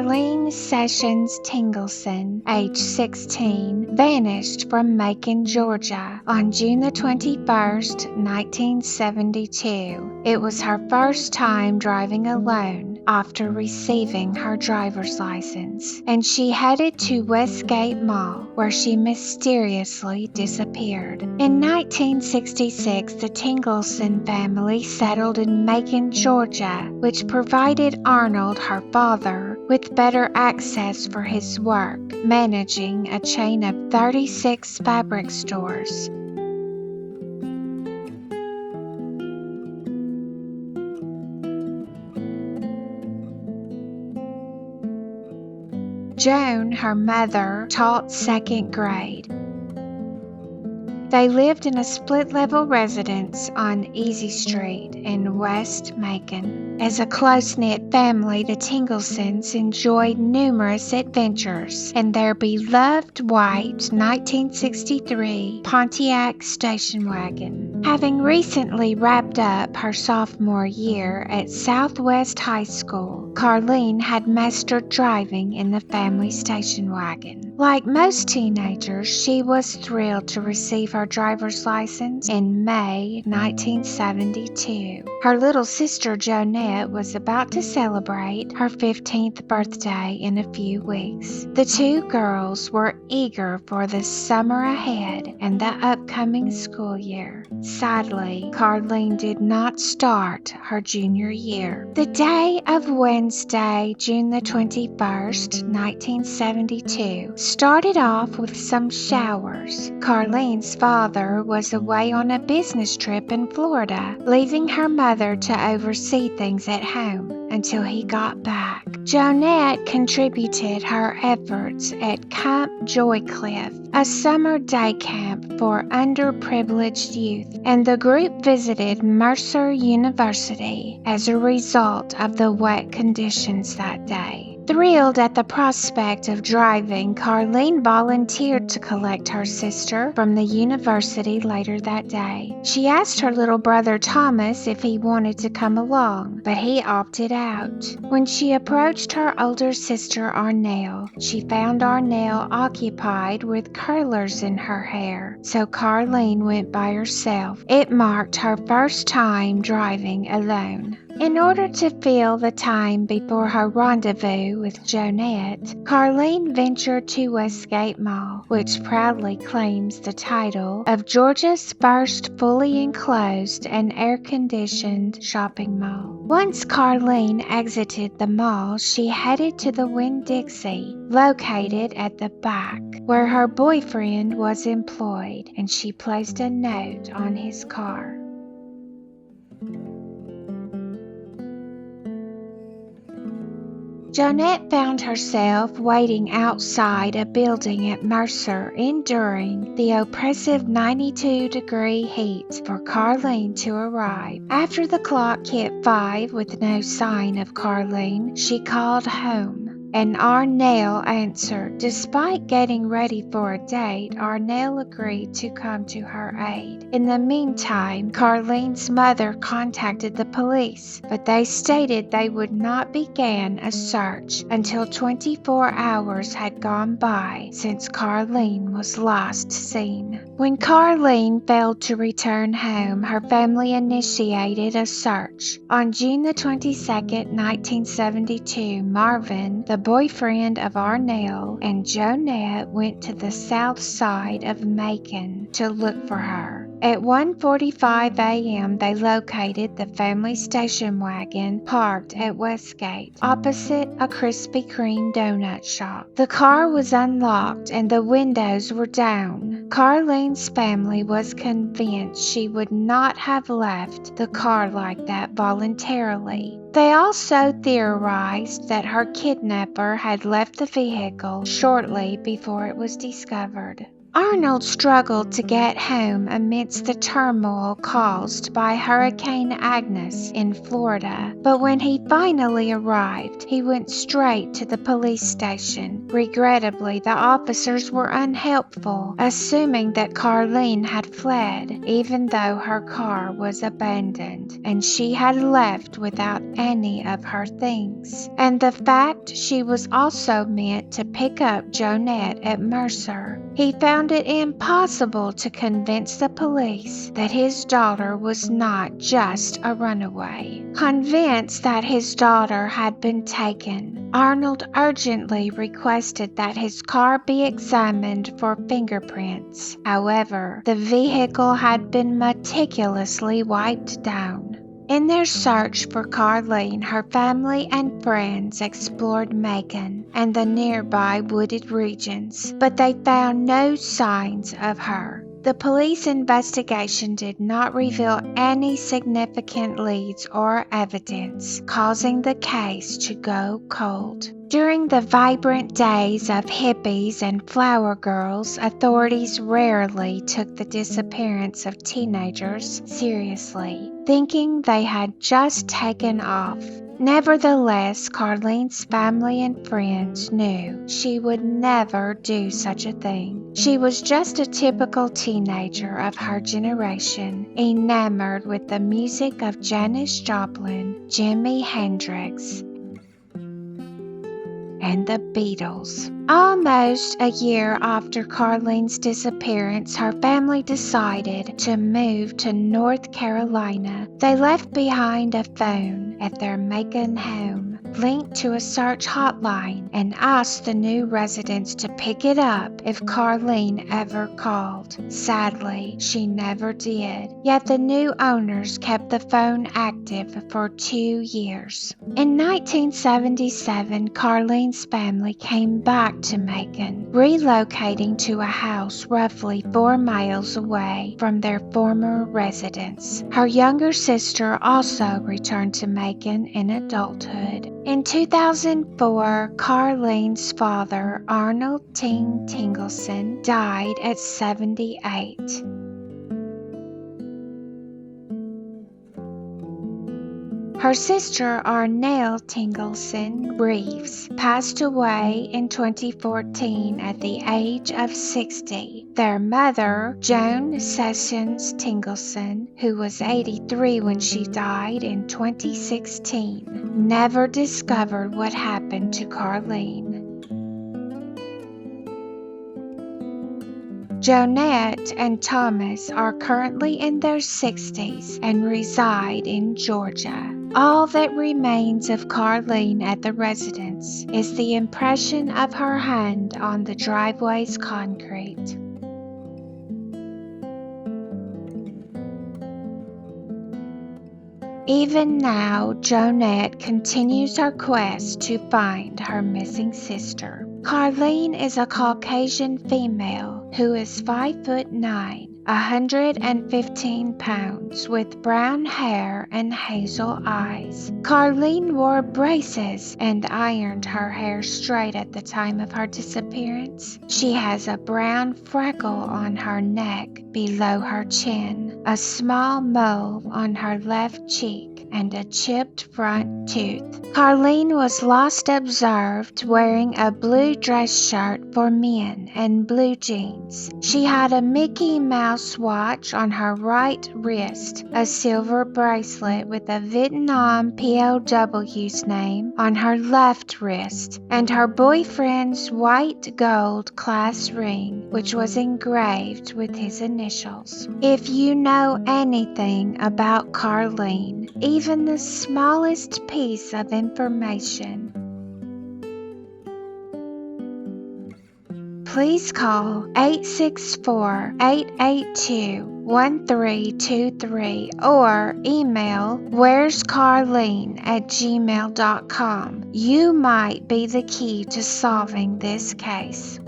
Carlene Sessions Tingleson, age 16, vanished from Macon, Georgia on June the 21st, 1972. It was her first time driving alone after receiving her driver's license, and she headed to Westgate Mall, where she mysteriously disappeared. In 1966, the Tingleson family settled in Macon, Georgia, which provided Arnold, her father, with better access for his work, managing a chain of 36 fabric stores. Joan, her mother, taught second grade. They lived in a split-level residence on Easy Street in West Macon. As a close-knit family, the Tinglesons enjoyed numerous adventures in their beloved white 1963 Pontiac station wagon. Having recently wrapped up her sophomore year at Southwest High School, Carlene had mastered driving in the family station wagon. Like most teenagers, she was thrilled to receive her driver's license in May 1972. Her little sister Jonette was about to celebrate her 15th birthday in a few weeks. The two girls were eager for the summer ahead and the upcoming school year. Sadly, Carlene did not start her junior year. The day of Wednesday, June the 21st, 1972, started off with some showers. Carlene's father was away on a business trip in Florida, leaving her mother to oversee things at home until he got back. Jonette contributed her efforts at Camp Joycliff, a summer day camp for underprivileged youth, and the group visited Mercer University as a result of the wet conditions that day. Thrilled at the prospect of driving, Carlene volunteered to collect her sister from the university later that day. She asked her little brother Thomas if he wanted to come along, but he opted out. When she approached her older sister Arnell, she found Arnell occupied with curlers in her hair, so Carlene went by herself. It marked her first time driving alone. In order to fill the time before her rendezvous with Jonette, Carlene ventured to Westgate Mall, which proudly claims the title of Georgia's first fully enclosed and air-conditioned shopping mall. Once Carlene exited the mall, she headed to the Winn-Dixie, located at the back, where her boyfriend was employed, and she placed a note on his car. Jonette found herself waiting outside a building at Mercer, enduring the oppressive 92-degree heat for Carlene to arrive. After the clock hit 5 with no sign of Carlene, she called home, and Arnell answered. Despite getting ready for a date, Arnell agreed to come to her aid. In the meantime, Carlene's mother contacted the police, but they stated they would not begin a search until 24 hours had gone by since Carlene was last seen. When Carlene failed to return home, her family initiated a search. On June the 22nd, 1972, Marvin, the boyfriend of Arnell, and Jonette went to the south side of Macon to look for her. At 1:45 a.m., they located the family station wagon parked at Westgate, opposite a Krispy Kreme donut shop. The car was unlocked and the windows were down. Carlene's family was convinced she would not have left the car like that voluntarily. They also theorized that her kidnapper had left the vehicle shortly before it was discovered. Arnold struggled to get home amidst the turmoil caused by Hurricane Agnes in Florida, but when he finally arrived, he went straight to the police station. Regrettably, the officers were unhelpful, assuming that Carlene had fled, even though her car was abandoned, and she had left without any of her things. And the fact she was also meant to pick up Jonette at Mercer. He found it impossible to convince the police that his daughter was not just a runaway. Convinced that his daughter had been taken, Arnold urgently requested that his car be examined for fingerprints. However, the vehicle had been meticulously wiped down. In their search for Carlene, her family and friends explored Macon and the nearby wooded regions, but they found no signs of her. The police investigation did not reveal any significant leads or evidence, causing the case to go cold. During the vibrant days of hippies and flower girls, authorities rarely took the disappearance of teenagers seriously, thinking they had just taken off. Nevertheless, Carlene's family and friends knew she would never do such a thing. She was just a typical teenager of her generation, enamored with the music of Janis Joplin, Jimi Hendrix, and the Beatles. Almost a year after Carlene's disappearance, her family decided to move to North Carolina. They left behind a phone at their Macon home, linked to a search hotline, and asked the new residents to pick it up if Carlene ever called. Sadly, she never did, yet the new owners kept the phone active for 2 years. In 1977, Carlene's family came back to Macon, relocating to a house roughly 4 miles away from their former residence. Her younger sister also returned to Macon in adulthood. In 2004, Carlene's father, Arnold Ting Tingleson, died at 78. Her sister, Arnell Tingleson Reeves, passed away in 2014 at the age of 60. Their mother, Joan Sessions Tingleson, who was 83 when she died in 2016, never discovered what happened to Carlene. Jonette and Thomas are currently in their 60s and reside in Georgia. All that remains of Carlene at the residence is the impression of her hand on the driveway's concrete. Even now, Jonette continues her quest to find her missing sister. Carlene is a Caucasian female who is 5'9", 115 pounds, with brown hair and hazel eyes. Carlene wore braces and ironed her hair straight at the time of her disappearance. She has a brown freckle on her neck below her chin, a small mole on her left cheek, and a chipped front tooth. Carlene was last observed wearing a blue dress shirt for men and blue jeans. She had a Mickey Mouse watch on her right wrist, a silver bracelet with a Vietnam POW's name on her left wrist, and her boyfriend's white gold class ring, which was engraved with his initials. If you know anything about Carlene, even the smallest piece of information, please call 864-882-1323 or email where'scarlene@gmail.com. You might be the key to solving this case.